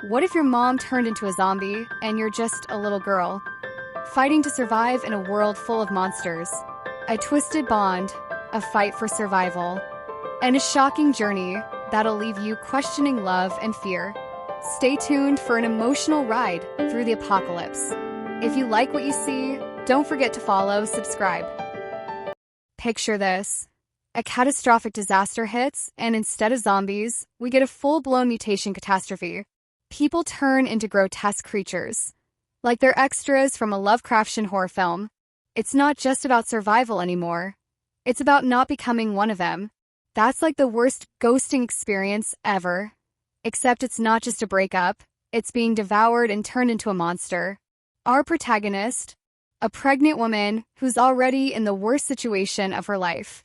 What if your mom turned into a zombie and you're just a little girl, fighting to survive in a world full of monsters? A twisted bond, a fight for survival, and a shocking journey that'll leave you questioning love and fear. Stay tuned for an emotional ride through the apocalypse. If you like what you see, don't forget to follow, subscribe. Picture this. A catastrophic disaster hits, and instead of zombies, we get a full-blown mutation catastrophe. People turn into grotesque creatures, like they're extras from a Lovecraftian horror film. It's not just about survival anymore. It's about not becoming one of them. That's like the worst ghosting experience ever. Except it's not just a breakup, it's being devoured and turned into a monster. Our protagonist, a pregnant woman who's already in the worst situation of her life.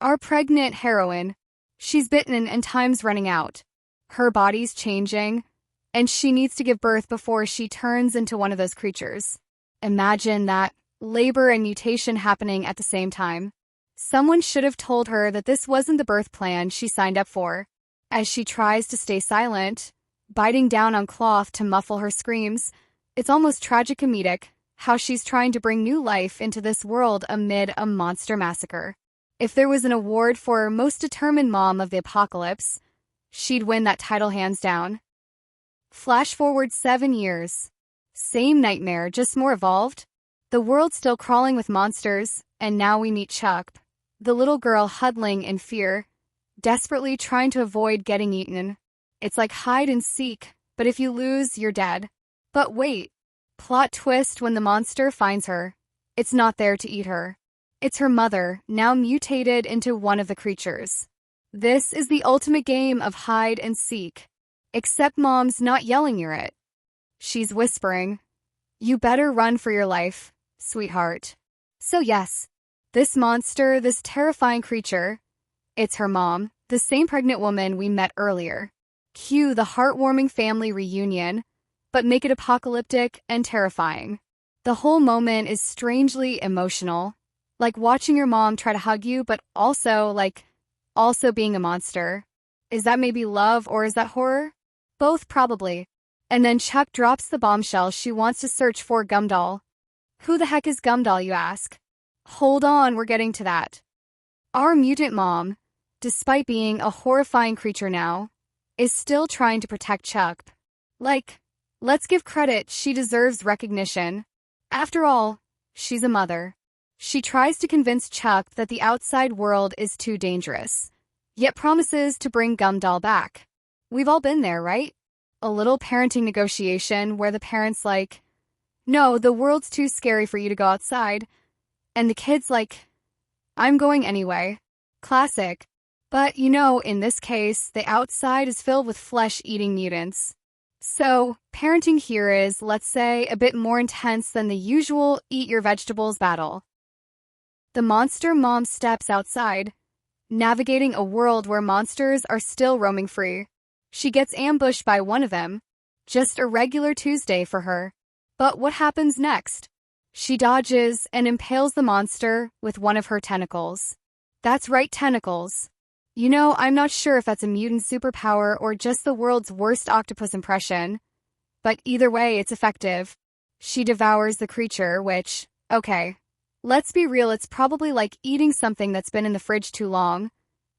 Our pregnant heroine, she's bitten and time's running out. Her body's changing, and she needs to give birth before she turns into one of those creatures. Imagine that, labor and mutation happening at the same time. Someone should have told her that this wasn't the birth plan she signed up for. As she tries to stay silent, biting down on cloth to muffle her screams, it's almost tragicomedic how she's trying to bring new life into this world amid a monster massacre. If there was an award for Most Determined Mom of the Apocalypse, she'd win that title hands down. Flash forward 7 years. Same nightmare, just more evolved. The world's still crawling with monsters, and now we meet Chuck, the little girl huddling in fear, desperately trying to avoid getting eaten. It's like hide and seek, but if you lose, you're dead. But wait. Plot twist when the monster finds her. It's not there to eat her. It's her mother, now mutated into one of the creatures. This is the ultimate game of hide and seek. Except Mom's not yelling you're it. She's whispering, "You better run for your life, sweetheart." So yes, this monster, this terrifying creature, it's her mom, the same pregnant woman we met earlier. Cue the heartwarming family reunion, but make it apocalyptic and terrifying. The whole moment is strangely emotional, like watching your mom try to hug you, but also being a monster. Is that maybe love or is that horror? Both probably. And then Chuck drops the bombshell she wants to search for 𝙕𝙤𝙗𝙗𝙗𝙗. Who the heck is 𝙕𝙤𝙗𝙗𝙗𝙗, you ask? Hold on, we're getting to that. Our mutant mom, despite being a horrifying creature now, is still trying to protect Chuck. Let's give credit, she deserves recognition. After all, she's a mother. She tries to convince Chuck that the outside world is too dangerous, yet promises to bring 𝙕𝙤𝙗𝙗𝙗𝙗 back. We've all been there, right? A little parenting negotiation where the parent's like, "No, the world's too scary for you to go outside." And the kid's like, "I'm going anyway." Classic. But in this case, the outside is filled with flesh-eating mutants. So, parenting here is, let's say, a bit more intense than the usual eat your vegetables battle. The monster mom steps outside, navigating a world where monsters are still roaming free. She gets ambushed by one of them. Just a regular Tuesday for her. But what happens next? She dodges and impales the monster with one of her tentacles. That's right, tentacles. I'm not sure if that's a mutant superpower or just the world's worst octopus impression. But either way, it's effective. She devours the creature, which, okay, let's be real, it's probably like eating something that's been in the fridge too long.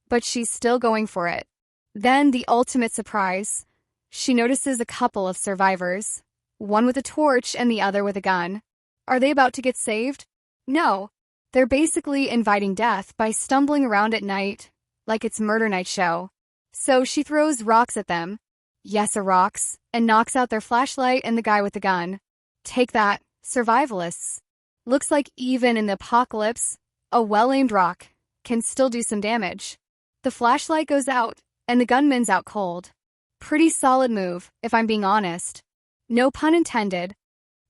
But she's still going for it. Then the ultimate surprise. She notices a couple of survivors, one with a torch and the other with a gun. Are they about to get saved? No. They're basically inviting death by stumbling around at night, like it's murder night show. So she throws rocks at them. Yes, rocks, and knocks out their flashlight and the guy with the gun. Take that, survivalists. Looks like even in the apocalypse, a well-aimed rock can still do some damage. The flashlight goes out, and the gunman's out cold. Pretty solid move, if I'm being honest. No pun intended.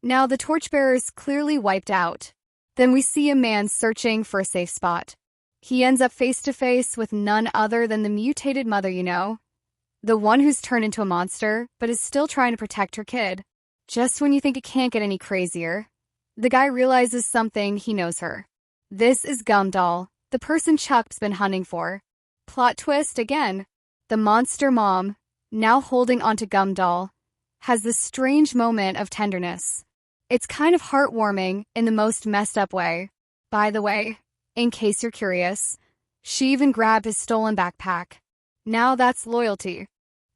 Now the torchbearer's clearly wiped out. Then we see a man searching for a safe spot. He ends up face to face with none other than the mutated mother, the one who's turned into a monster, but is still trying to protect her kid. Just when you think it can't get any crazier, the guy realizes something, he knows her. This is 𝙕𝙤𝙗𝙗𝙗𝙗, the person Chuck's been hunting for. Plot twist again. The monster mom, now holding onto 𝙕𝙤𝙗𝙗𝙗𝙗𝙗, has this strange moment of tenderness. It's kind of heartwarming in the most messed up way. By the way, in case you're curious, she even grabbed his stolen backpack. Now that's loyalty.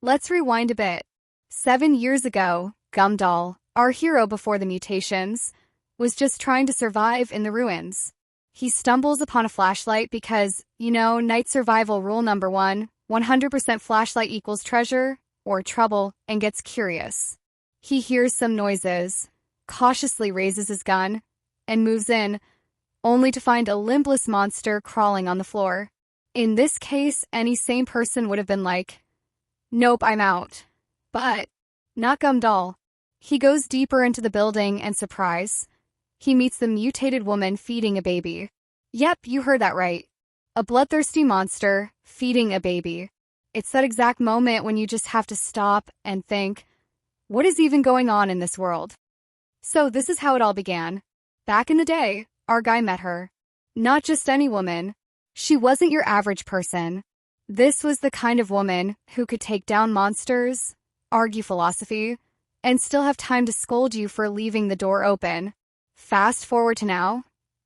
Let's rewind a bit. 7 years ago, 𝙕𝙤𝙗𝙗𝙗, our hero before the mutations, was just trying to survive in the ruins. He stumbles upon a flashlight because, night survival rule number 1, 100% flashlight equals treasure or trouble, and gets curious. He hears some noises, cautiously raises his gun, and moves in, only to find a limbless monster crawling on the floor. In this case, any sane person would have been like, "Nope, I'm out." But not 𝙕𝙤𝙗𝙗𝙗. He goes deeper into the building and surprise, he meets the mutated woman feeding a baby. Yep, you heard that right. A bloodthirsty monster feeding a baby. It's that exact moment when you just have to stop and think, what is even going on in this world? So this is how it all began. Back in the day, our guy met her. Not just any woman. She wasn't your average person. This was the kind of woman who could take down monsters, argue philosophy, and still have time to scold you for leaving the door open. Fast forward to now,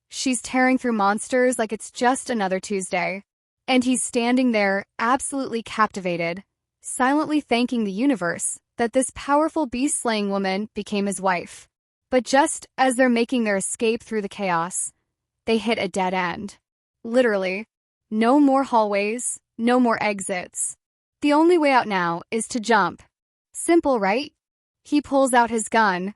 she's tearing through monsters like it's just another Tuesday. And he's standing there, absolutely captivated, silently thanking the universe that this powerful beast-slaying woman became his wife. But just as they're making their escape through the chaos, they hit a dead end. Literally. No more hallways, no more exits. The only way out now is to jump. Simple, right? He pulls out his gun,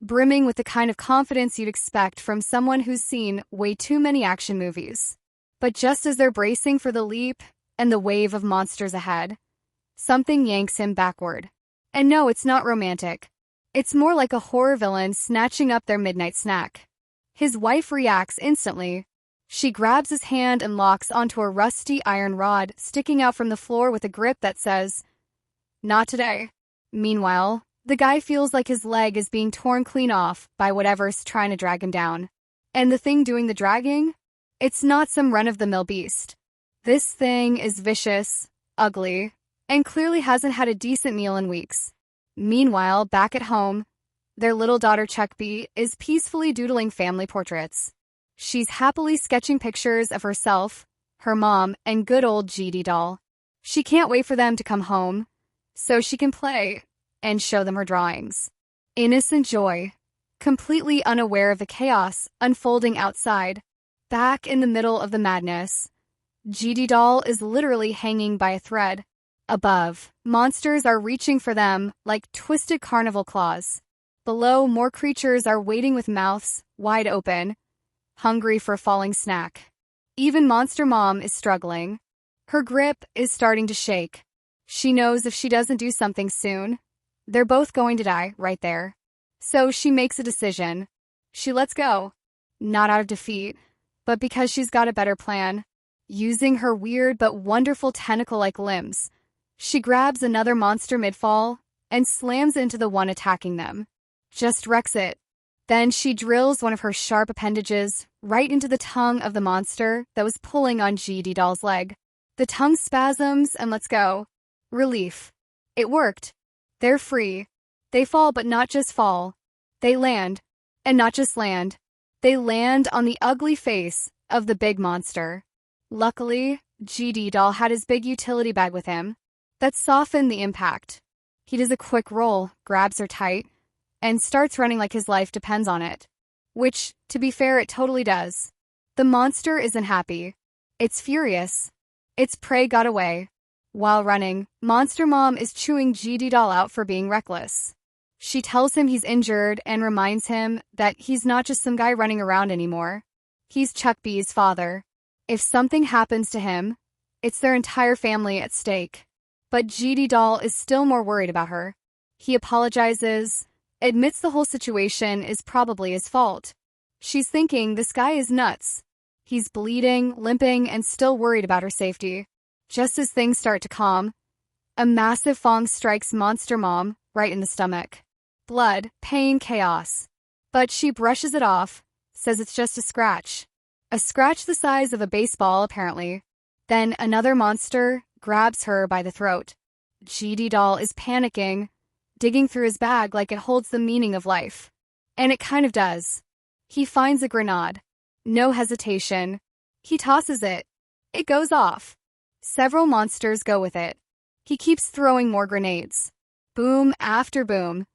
brimming with the kind of confidence you'd expect from someone who's seen way too many action movies. But just as they're bracing for the leap and the wave of monsters ahead, something yanks him backward. And no, it's not romantic. It's more like a horror villain snatching up their midnight snack. His wife reacts instantly. She grabs his hand and locks onto a rusty iron rod sticking out from the floor with a grip that says, "Not today." Meanwhile, the guy feels like his leg is being torn clean off by whatever's trying to drag him down. And the thing doing the dragging? It's not some run-of-the-mill beast. This thing is vicious, ugly, and clearly hasn't had a decent meal in weeks. Meanwhile, back at home, their little daughter 𝙒𝙀𝘽𝙏𝙦 is peacefully doodling family portraits. She's happily sketching pictures of herself, her mom, and good old 𝙕𝙤𝙗𝙗𝙗𝙗. doll. She can't wait for them to come home, so she can play and show them her drawings. Innocent joy, completely unaware of the chaos unfolding outside. Back in the middle of the madness, 𝙕𝙤𝙗𝙗𝙗𝙗 doll is literally hanging by a thread. Above, monsters are reaching for them like twisted carnival claws. Below, more creatures are waiting with mouths wide open, hungry for a falling snack. Even Monster Mom is struggling. Her grip is starting to shake. She knows if she doesn't do something soon, they're both going to die right there. So she makes a decision. She lets go. Not out of defeat, but because she's got a better plan. Using her weird but wonderful tentacle-like limbs, she grabs another monster mid-fall and slams into the one attacking them. Just wrecks it. Then she drills one of her sharp appendages right into the tongue of the monster that was pulling on 𝙕𝙤𝙗𝙗𝙗𝙗's leg. The tongue spasms and lets go. Relief. It worked. They're free. They fall, but not just fall. They land. And not just land. They land on the ugly face of the big monster. Luckily, 𝙕𝙤𝙗𝙗𝙗𝙗 had his big utility bag with him. That softened the impact. He does a quick roll, grabs her tight, and starts running like his life depends on it. Which, to be fair, it totally does. The monster isn't happy. It's furious. Its prey got away. While running, Monster Mom is chewing 𝙕𝙤𝙗𝙗𝙗𝙗 out for being reckless. She tells him he's injured and reminds him that he's not just some guy running around anymore. He's 𝙒𝙀𝘽𝙏𝙗𝙗𝙗𝙗 father. If something happens to him, it's their entire family at stake. But 𝙕𝙤𝙗𝙗𝙗𝙗 is still more worried about her. He apologizes, admits the whole situation is probably his fault. She's thinking this guy is nuts. He's bleeding, limping, and still worried about her safety. Just as things start to calm, a massive fong strikes Monster Mom right in the stomach. Blood, pain, chaos. But she brushes it off, says it's just a scratch. A scratch the size of a baseball, apparently. Then another monster grabs her by the throat. 𝙕𝙤𝙗𝙗𝙗𝙗 is panicking, digging through his bag like it holds the meaning of life. And it kind of does. He finds a grenade. No hesitation. He tosses it. It goes off. Several monsters go with it. He keeps throwing more grenades. Boom after boom.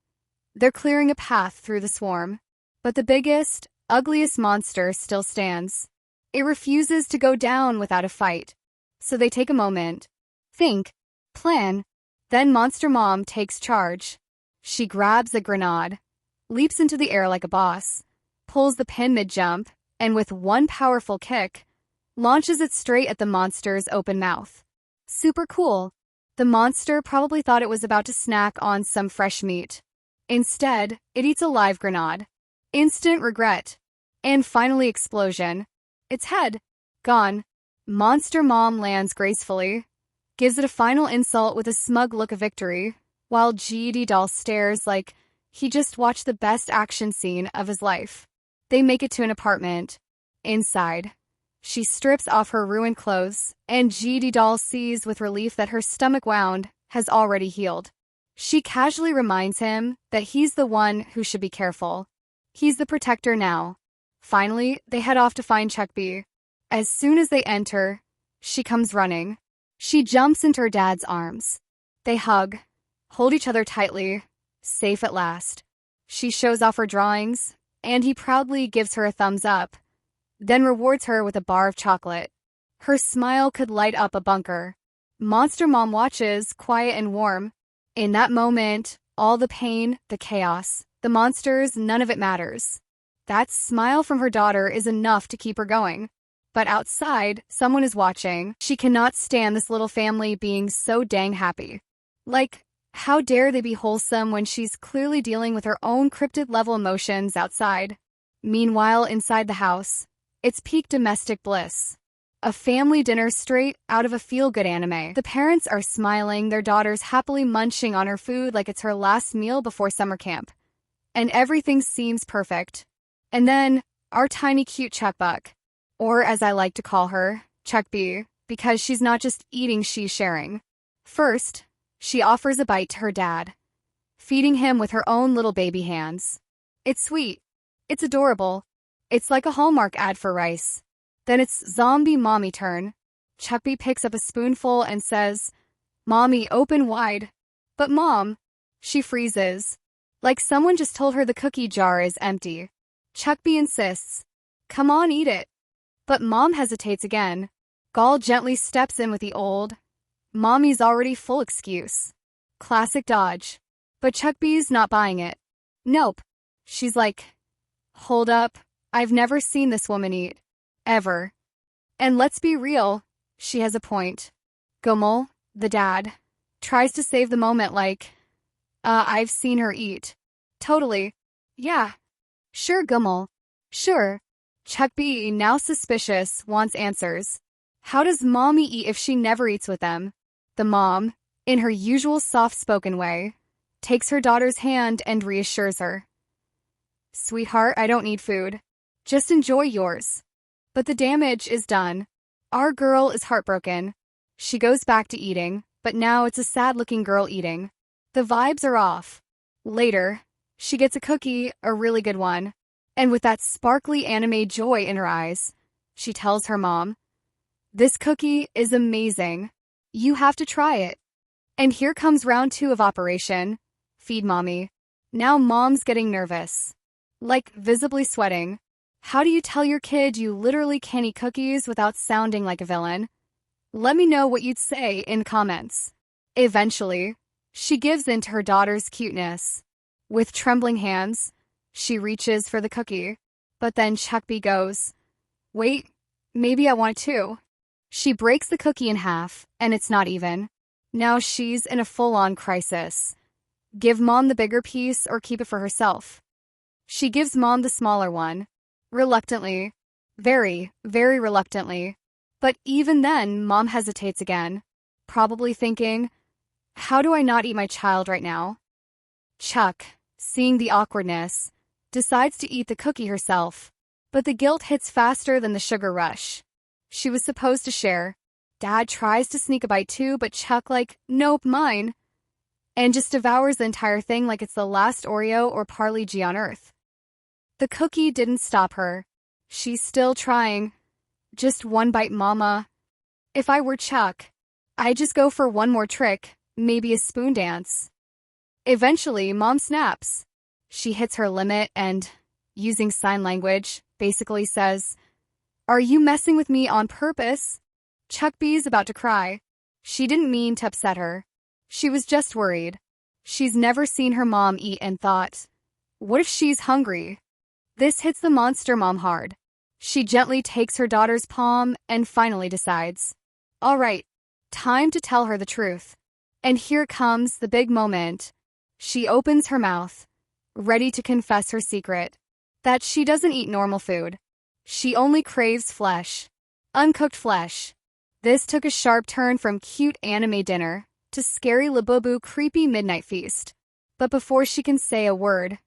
They're clearing a path through the swarm. But the biggest, ugliest monster still stands. It refuses to go down without a fight. So they take a moment. Think. Plan. Then Monster Mom takes charge. She grabs a grenade, leaps into the air like a boss, pulls the pin mid-jump, and with one powerful kick, launches it straight at the monster's open mouth. Super cool. The monster probably thought it was about to snack on some fresh meat. Instead, it eats a live grenade. Instant regret. And finally explosion. Its head. Gone. Monster Mom lands gracefully, gives it a final insult with a smug look of victory, while 𝙕𝙤𝙬𝙗𝙏 stares like he just watched the best action scene of his life. They make it to an apartment. Inside, she strips off her ruined clothes, and 𝙕𝙤𝙬𝙗 sees with relief that her stomach wound has already healed. She casually reminds him that he's the one who should be careful. He's the protector now. Finally, they head off to find 𝙕𝙀𝘽𝙏𝙀. As soon as they enter, she comes running. She jumps into her dad's arms. They hug, hold each other tightly, safe at last. She shows off her drawings, and he proudly gives her a thumbs up, then rewards her with a bar of chocolate. Her smile could light up a bunker. Monster Mom watches, quiet and warm. In that moment, all the pain, the chaos, the monsters, none of it matters. That smile from her daughter is enough to keep her going. But outside, someone is watching. She cannot stand this little family being so dang happy. Like, how dare they be wholesome when she's clearly dealing with her own cryptid-level emotions outside? Meanwhile, inside the house, it's peak domestic bliss. A family dinner straight out of a feel-good anime. The parents are smiling, their daughter's happily munching on her food like it's her last meal before summer camp. And everything seems perfect. And then, our tiny cute 𝙕𝙀𝘽𝑗. Or as I like to call her, 𝙕𝙀𝘽𝑗, because she's not just eating, she's sharing. First, she offers a bite to her dad, feeding him with her own little baby hands. It's sweet. It's adorable. It's like a Hallmark ad for rice. Then it's zombie mommy turn. 𝙕𝙀𝘽𝑗 picks up a spoonful and says, "Mommy, open wide." But Mom, she freezes. Like someone just told her the cookie jar is empty. 𝙕𝙀𝘽𝑗 insists, "Come on, eat it." But Mom hesitates again. 𝙕𝙤 gently steps in with the old, "Mommy's already full" excuse. Classic dodge. But 𝙕𝙀𝘽𝑗's not buying it. Nope. She's like, "Hold up, I've never seen this woman eat. Ever." And let's be real, she has a point. 𝙕𝙤, the dad, tries to save the moment like, I've seen her eat. Totally. Yeah. Sure, 𝙕𝙤. Sure. 𝙕𝙀𝘽𝑗, now suspicious, wants answers. How does Mommy eat if she never eats with them? The mom, in her usual soft-spoken way, takes her daughter's hand and reassures her. "Sweetheart, I don't need food. Just enjoy yours." But the damage is done. Our girl is heartbroken. She goes back to eating, but now it's a sad-looking girl eating. The vibes are off. Later, she gets a cookie, a really good one. And with that sparkly anime joy in her eyes, she tells her mom, "This cookie is amazing. You have to try it." And here comes round 2 of Operation Feed Mommy. Now Mom's getting nervous. Like, visibly sweating. How do you tell your kid you literally can't eat cookies without sounding like a villain? Let me know what you'd say in comments. Eventually, she gives in to her daughter's cuteness. With trembling hands, she reaches for the cookie, but then 𝙕𝙀𝘽𝑗 goes, "Wait, maybe I want it too." She breaks the cookie in half, and it's not even. Now she's in a full-on crisis. Give Mom the bigger piece or keep it for herself. She gives Mom the smaller one. Reluctantly. Very, very reluctantly. But even then, Mom hesitates again, probably thinking, how do I not eat my child right now? 𝙕𝙀𝘽𝑗, seeing the awkwardness, decides to eat the cookie herself, but the guilt hits faster than the sugar rush. She was supposed to share. Dad tries to sneak a bite too, but 𝙕𝙀𝘽𝑗 like, "Nope, mine." and just devours the entire thing like it's the last Oreo or Parle G on Earth. The cookie didn't stop her. She's still trying. Just one bite, mama. If I were Chuck, I'd just go for one more trick, maybe a spoon dance. Eventually, mom snaps. She hits her limit and, using sign language, basically says, "Are you messing with me on purpose?" Chuck B's about to cry. She didn't mean to upset her. She was just worried. She's never seen her mom eat and thought, what if she's hungry? This hits the monster mom hard. She gently takes her daughter's palm and finally decides, all right, time to tell her the truth. And here comes the big moment. She opens her mouth, ready to confess her secret, that she doesn't eat normal food. She only craves flesh. Uncooked flesh. This took a sharp turn from cute anime dinner to scary 𝙕𝙤𝙢𝙗𝙏𝙊𝙕 creepy midnight feast. But before she can say a word,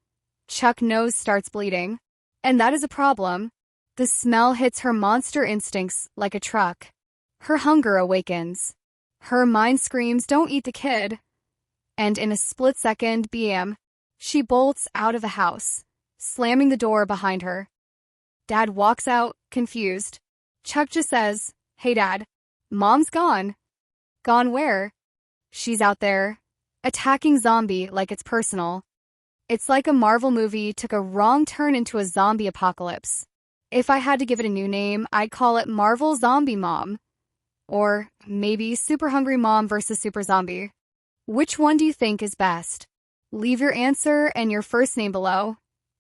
Chuck's nose starts bleeding. And that is a problem. The smell hits her monster instincts like a truck. Her hunger awakens. Her mind screams, don't eat the kid. And in a split second, bam, she bolts out of the house, slamming the door behind her. Dad walks out, confused. Chuck just says, hey Dad, Mom's gone. Gone where? She's out there, attacking zombie like it's personal. It's like a Marvel movie took a wrong turn into a zombie apocalypse. If I had to give it a new name, I'd call it Marvel Zombie Mom. Or maybe Super Hungry Mom versus Super Zombie. Which one do you think is best? Leave your answer and your first name below.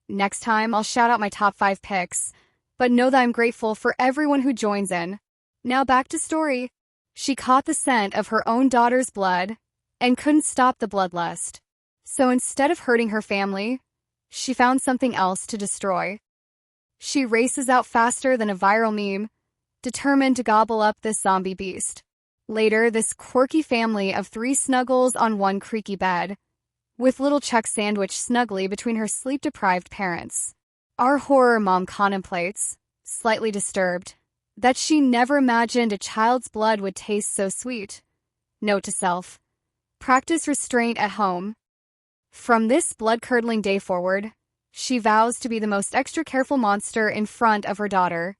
Next time, I'll shout out my top 5 picks, but know that I'm grateful for everyone who joins in. Now back to story. She caught the scent of her own daughter's blood and couldn't stop the bloodlust. So instead of hurting her family, she found something else to destroy. She races out faster than a viral meme, determined to gobble up this zombie beast. Later, this quirky family of 3 snuggles on one creaky bed, with little Chuck sandwiched snugly between her sleep-deprived parents. Our horror mom contemplates, slightly disturbed, that she never imagined a child's blood would taste so sweet. Note to self: practice restraint at home. From this blood-curdling day forward, she vows to be the most extra careful monster in front of her daughter,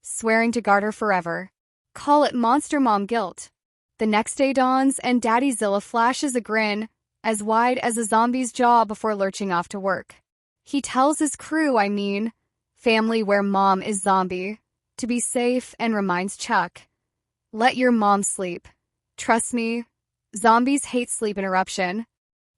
swearing to guard her forever. Call it Monster Mom guilt. The next day dawns and Daddy Zilla flashes a grin as wide as a zombie's jaw before lurching off to work. He tells his crew, family where mom is zombie, to be safe and reminds Chuck, let your mom sleep. Trust me, zombies hate sleep interruption.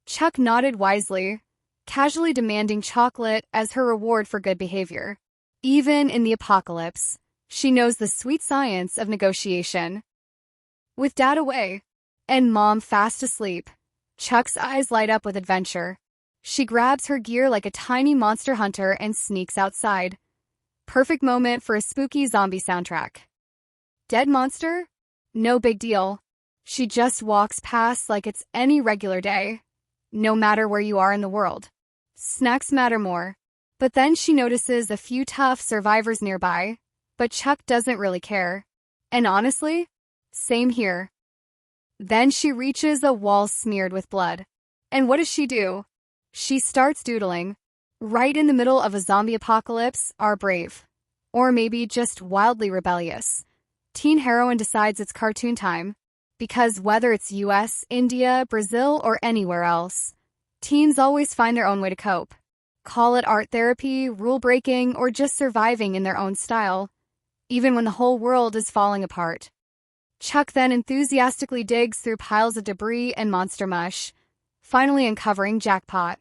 Chuck nodded wisely, casually demanding chocolate as her reward for good behavior. Even in the apocalypse, she knows the sweet science of negotiation. With Dad away and Mom fast asleep, Chuck's eyes light up with adventure. She grabs her gear like a tiny monster hunter and sneaks outside. Perfect moment for a spooky zombie soundtrack. Dead monster? No big deal. She just walks past like it's any regular day, no matter where you are in the world. Snacks matter more. But then she notices a few tough survivors nearby, but Chuck doesn't really care. And honestly, same here. Then she reaches a wall smeared with blood. And what does she do? She starts doodling. Right in the middle of a zombie apocalypse, are brave. Or maybe just wildly rebellious. Teen heroine decides it's cartoon time. Because whether it's US, India, Brazil, or anywhere else, teens always find their own way to cope. Call it art therapy, rule breaking, or just surviving in their own style, even when the whole world is falling apart. Chuck then enthusiastically digs through piles of debris and monster mush, finally uncovering jackpot.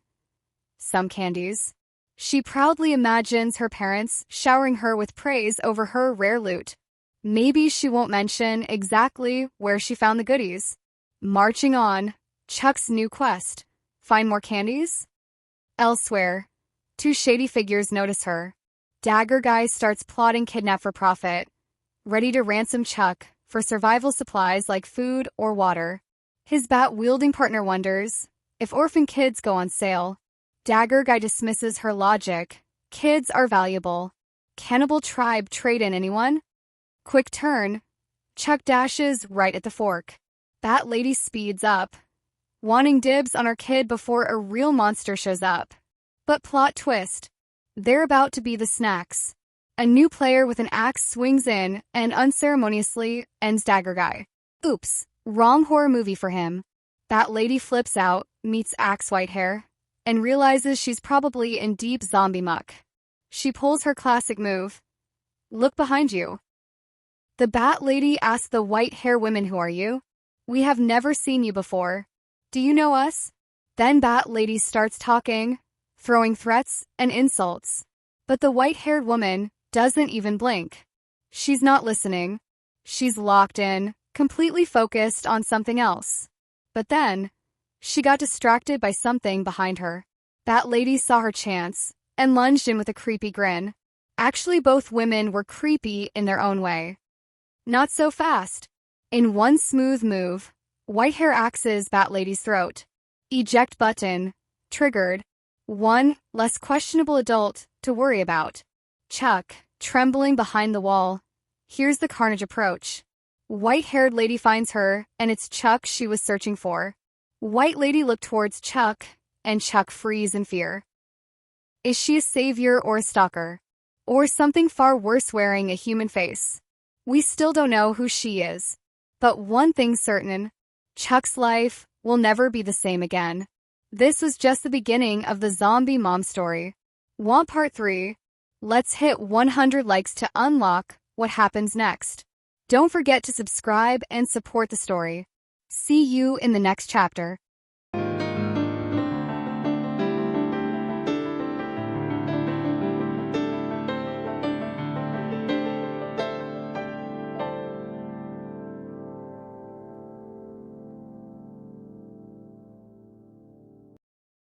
Some candies. She proudly imagines her parents showering her with praise over her rare loot. Maybe she won't mention exactly where she found the goodies. Marching on, Chuck's new quest. Find more candies? Elsewhere, 2 shady figures notice her. Dagger Guy starts plotting kidnap for profit, ready to ransom Chuck for survival supplies like food or water. His bat-wielding partner wonders if orphan kids go on sale. Dagger Guy dismisses her logic. Kids are valuable. Cannibal tribe trade in anyone? Quick turn. Chuck dashes right at the fork. Bat Lady speeds up, wanting dibs on our kid before a real monster shows up. But plot twist. They're about to be the snacks. A new player with an axe swings in and unceremoniously ends Dagger Guy. Oops, wrong horror movie for him. That lady flips out, meets Axe Whitehair, and realizes she's probably in deep zombie muck. She pulls her classic move. Look behind you. The Bat Lady asks the white-hair women, who are you? We have never seen you before. Do you know us? Then Bat Lady starts talking, throwing threats and insults. But the white-haired woman doesn't even blink. She's not listening. She's locked in, completely focused on something else. But then, she got distracted by something behind her. Bat Lady saw her chance and lunged in with a creepy grin. Actually, both women were creepy in their own way. Not so fast. In one smooth move, Whitehair axes Bat Lady's throat. Eject button. Triggered. One less questionable adult to worry about. Chuck, trembling behind the wall, hears the carnage approach. White-haired lady finds her, and it's Chuck she was searching for. White Lady looked towards Chuck, and Chuck frees in fear. Is she a savior or a stalker? Or something far worse, wearing a human face? We still don't know who she is. But one thing's certain, Chuck's life will never be the same again. This was just the beginning of the zombie mom story. Want part 3? Let's hit 100 likes to unlock what happens next. Don't forget to subscribe and support the story. See you in the next chapter.